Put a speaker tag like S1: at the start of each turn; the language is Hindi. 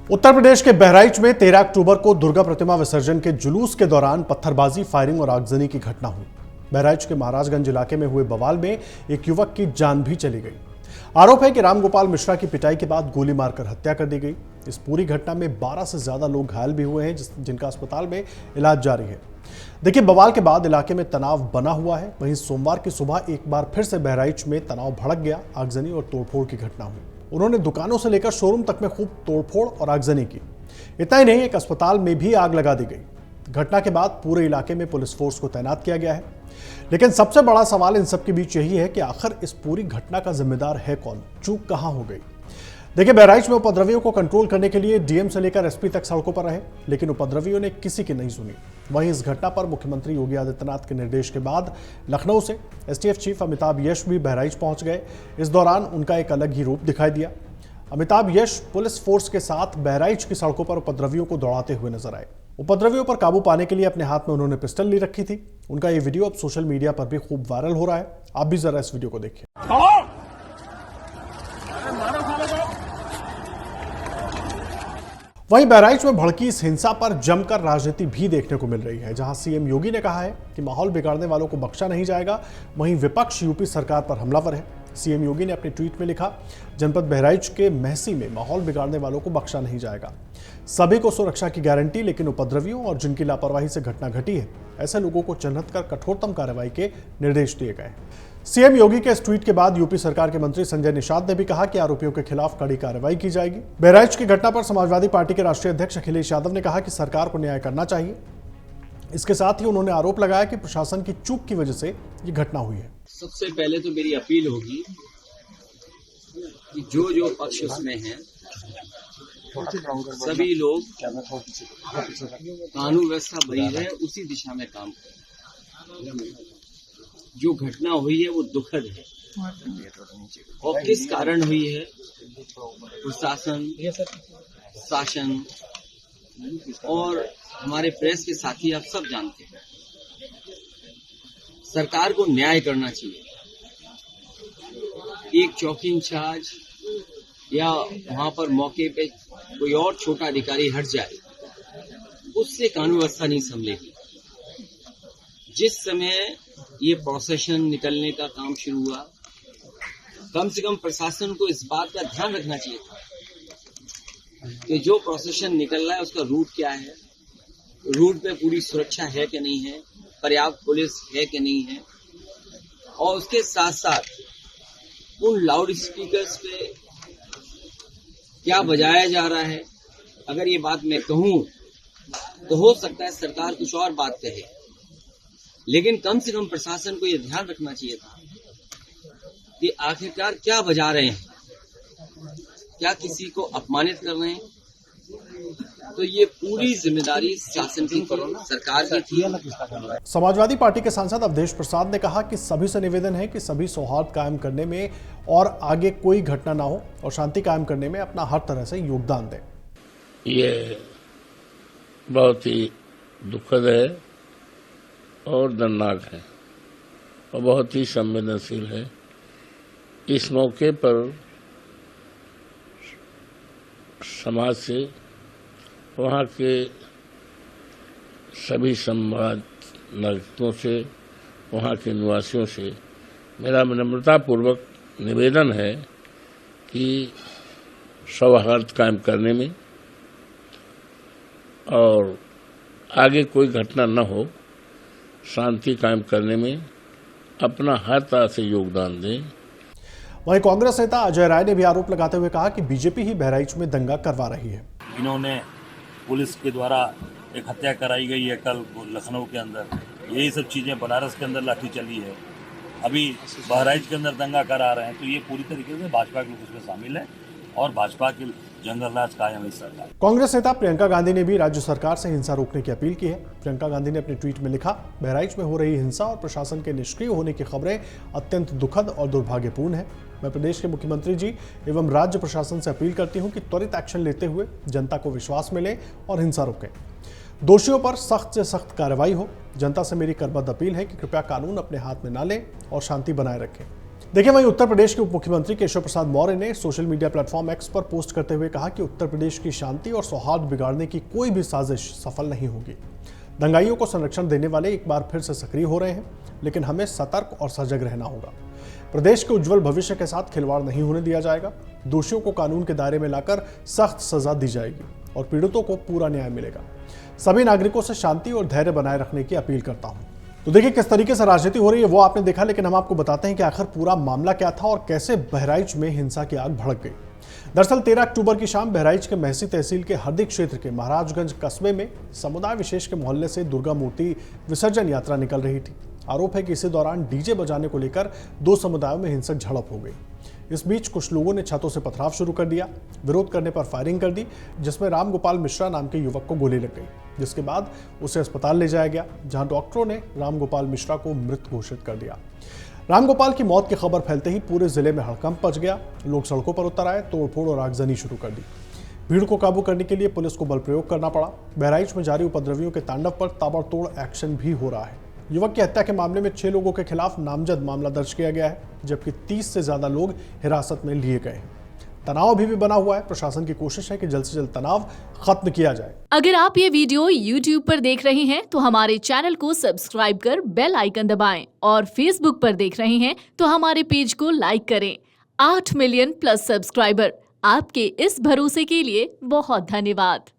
S1: उत्तर प्रदेश के बहराइच में 13 अक्टूबर को दुर्गा प्रतिमा विसर्जन के जुलूस के दौरान पत्थरबाजी, फायरिंग और आगजनी की घटना हुई। बहराइच के महाराजगंज इलाके में हुए बवाल में एक युवक की जान भी चली गई। आरोप है कि रामगोपाल मिश्रा की पिटाई के बाद गोली मारकर हत्या कर दी गई। इस पूरी घटना में 12 से ज्यादा लोग घायल भी हुए हैं, जिनका अस्पताल में इलाज जारी है। देखिए, बवाल के बाद इलाके में तनाव बना हुआ है। वहीं सोमवार की सुबह एक बार फिर से बहराइच में तनाव भड़क गया। आगजनी और तोड़फोड़ की घटना हुई। उन्होंने दुकानों से लेकर शोरूम तक में खूब तोड़फोड़ और आगजनी की। इतना ही नहीं, एक अस्पताल में भी आग लगा दी गई। घटना के बाद पूरे इलाके में पुलिस फोर्स को तैनात किया गया है। लेकिन सबसे बड़ा सवाल इन सब के बीच यही है कि आखिर इस पूरी घटना का जिम्मेदार है कौन, चूक कहां हो गई। देखिए, बहराइच में उपद्रवियों को कंट्रोल करने के लिए डीएम से लेकर एसपी तक सड़कों पर रहे, लेकिन उपद्रवियों ने किसी की नहीं सुनी। वहीं इस घटना पर मुख्यमंत्री योगी आदित्यनाथ के निर्देश के बाद लखनऊ से एसटीएफ चीफ अमिताभ यश भी बहराइच पहुंच गए। इस दौरान उनका एक अलग ही रूप दिखाई दिया। अमिताभ यश पुलिस फोर्स के साथ बहराइच की सड़कों पर उपद्रवियों को दौड़ाते हुए नजर आए। उपद्रवियों पर काबू पाने के लिए अपने हाथ में उन्होंने पिस्टल ली रखी थी। उनका ये वीडियो अब सोशल मीडिया पर भी खूब वायरल हो रहा है। आप भी जरा इस वीडियो को देखिए। वहीं बहराइच में भड़की इस हिंसा पर जमकर राजनीति भी देखने को मिल रही है। जहां सीएम योगी ने कहा है कि माहौल बिगाड़ने वालों को बख्शा नहीं जाएगा, वहीं विपक्ष यूपी सरकार पर हमलावर है। सीएम योगी ने अपने ट्वीट में लिखा, जनपद बहराइच के महसी में माहौल बिगाड़ने वालों को बख्शा नहीं जाएगा। सभी को सुरक्षा की गारंटी, लेकिन उपद्रवियों और जिनकी लापरवाही से घटना घटी है, ऐसे लोगों को चिन्हित कर कठोरतम कार्रवाई के निर्देश दिए गए। सीएम योगी के इस ट्वीट के बाद यूपी सरकार के मंत्री संजय निषाद ने भी कहा कि आरोपियों के खिलाफ कड़ी कार्रवाई की जाएगी। बहराइच की घटना पर समाजवादी पार्टी के राष्ट्रीय अध्यक्ष अखिलेश यादव ने कहा कि सरकार को न्याय करना चाहिए। इसके साथ ही उन्होंने आरोप लगाया कि प्रशासन की चूक की वजह से ये घटना हुई है।
S2: सबसे पहले तो मेरी अपील होगी कि जो पक्ष उसमें हैं, सभी लोग कानून व्यवस्था बनी रहे, उसी दिशा में काम करें। जो घटना हुई है वो दुखद है, और किस कारण हुई है प्रशासन, शासन और हमारे प्रेस के साथी आप सब जानते हैं। सरकार को न्याय करना चाहिए। एक चौकी इंचार्ज या वहां पर मौके पे कोई और छोटा अधिकारी हट जाए, उससे कानून व्यवस्था नहीं संभलेगी। जिस समय ये प्रोसेशन निकलने का काम शुरू हुआ, कम से कम प्रशासन को इस बात का ध्यान रखना चाहिए था कि जो प्रोसेशन निकल रहा है उसका रूट क्या है, रूट पे पूरी सुरक्षा है कि नहीं है, पर्याप्त पुलिस है कि नहीं है, और उसके साथ साथ उन लाउड स्पीकर्स पे क्या बजाया जा रहा है। अगर ये बात मैं कहूं तो हो सकता है सरकार कुछ और बात कहे, लेकिन कम से कम प्रशासन को यह ध्यान रखना चाहिए था कि आखिरकार क्या बजा रहे हैं, क्या किसी को अपमानित कर रहे हैं। तो ये पूरी जिम्मेदारी शासन की, सरकार की थी।
S1: समाजवादी पार्टी के सांसद अवधेश प्रसाद ने कहा कि सभी से निवेदन है कि सभी सौहार्द कायम करने में और आगे कोई घटना ना हो और शांति कायम करने में अपना हर तरह से योगदान दें।
S3: ये बहुत ही दुखद है और दर्दनाक है और बहुत ही संवेदनशील है। इस मौके पर समाज से, वहाँ के सभी समाज नागरिकों से, वहाँ के निवासियों से मेरा विनम्रतापूर्वक निवेदन है कि सौहार्द कायम करने में और आगे कोई घटना न हो, शांति कायम करने में अपना हर तरह से योगदान दें।
S1: वहीं कांग्रेस नेता अजय राय ने भी आरोप लगाते हुए कहा कि बीजेपी ही बहराइच में दंगा करवा रही है।
S4: इन्होंने पुलिस के द्वारा एक हत्या कराई गई है कल लखनऊ के अंदर, यही सब चीज़ें बनारस के अंदर लाठी चली है, अभी बहराइच के अंदर दंगा करा रहे हैं। तो ये पूरी तरीके से भाजपा के लोग इसमें शामिल हैं और भाजपा की जंगल राज कायम है सरकार।
S1: कांग्रेस नेता प्रियंका गांधी ने भी राज्य सरकार से हिंसा रोकने की अपील की है। प्रियंका गांधी ने अपने ट्वीट में लिखा, बहराइच में हो रही हिंसा और प्रशासन के निष्क्रिय होने की खबरें अत्यंत दुखद और दुर्भाग्यपूर्ण है। मैं प्रदेश के मुख्यमंत्री जी एवं राज्य प्रशासन से अपील करती हूं कि त्वरित एक्शन लेते हुए जनता को विश्वास में लें और हिंसा रोकें। दोषियों पर सख्त से सख्त कार्रवाई हो। जनता से मेरी करबद्ध अपील है कि कृपया कानून अपने हाथ में ना लें और शांति बनाए रखें। देखिए, वहीं उत्तर प्रदेश के उप मुख्यमंत्री केशव प्रसाद मौर्य ने सोशल मीडिया प्लेटफॉर्म एक्स पर पोस्ट करते हुए कहा कि उत्तर प्रदेश की शांति और सौहार्द बिगाड़ने की कोई भी साजिश सफल नहीं होगी। दंगाइयों को संरक्षण देने वाले एक बार फिर से सक्रिय हो रहे हैं, लेकिन हमें सतर्क और सजग रहना होगा। प्रदेश के उज्जवल भविष्य के साथ खिलवाड़ नहीं होने दिया जाएगा। दोषियों को कानून के दायरे में लाकर सख्त सजा दी जाएगी और पीड़ितों को पूरा न्याय मिलेगा। सभी नागरिकों से शांति और धैर्य बनाए रखने की अपील करता हूं। तो देखिए, किस तरीके से राजनीति हो रही है वो आपने देखा, लेकिन हम आपको बताते हैं कि आखिर पूरा मामला क्या था और कैसे बहराइच में हिंसा की आग भड़क गई। दरअसल 13 अक्टूबर की शाम बहराइच के महसी तहसील के हरदी क्षेत्र के महाराजगंज कस्बे में समुदाय विशेष के मोहल्ले से दुर्गा मूर्ति विसर्जन यात्रा निकल रही थी। आरोप है कि इसी दौरान डीजे बजाने को लेकर दो समुदायों में हिंसक झड़प हो गई। इस बीच कुछ लोगों ने छतों से पथराव शुरू कर दिया। विरोध करने पर फायरिंग कर दी, जिसमें रामगोपाल मिश्रा नाम के युवक को गोली लग गई, जिसके बाद उसे अस्पताल ले जाया गया, जहां डॉक्टरों ने रामगोपाल मिश्रा को मृत घोषित कर दिया। रामगोपाल की मौत की खबर फैलते ही पूरे जिले में हड़कंप मच गया। लोग सड़कों पर उतर आए, तोड़फोड़ और आगजनी शुरू कर दी। भीड़ को काबू करने के लिए पुलिस को बल प्रयोग करना पड़ा। बहराइच में जारी उपद्रवियों के तांडव पर ताबड़तोड़ एक्शन भी हो रहा है। युवक की हत्या के मामले में 6 लोगों के खिलाफ नामजद मामला दर्ज किया गया है, जबकि 30 से ज्यादा लोग हिरासत में लिए गए हैं। तनाव अभी भी बना हुआ है। प्रशासन की कोशिश है कि जल्द से जल्द तनाव खत्म किया जाए।
S5: अगर आप ये वीडियो YouTube पर देख रहे हैं तो हमारे चैनल को सब्सक्राइब कर बेल आइकन दबाएं, और Facebook पर देख रहे हैं तो हमारे पेज को लाइक करें। 8 मिलियन प्लस सब्सक्राइबर, आपके इस भरोसे के लिए बहुत धन्यवाद।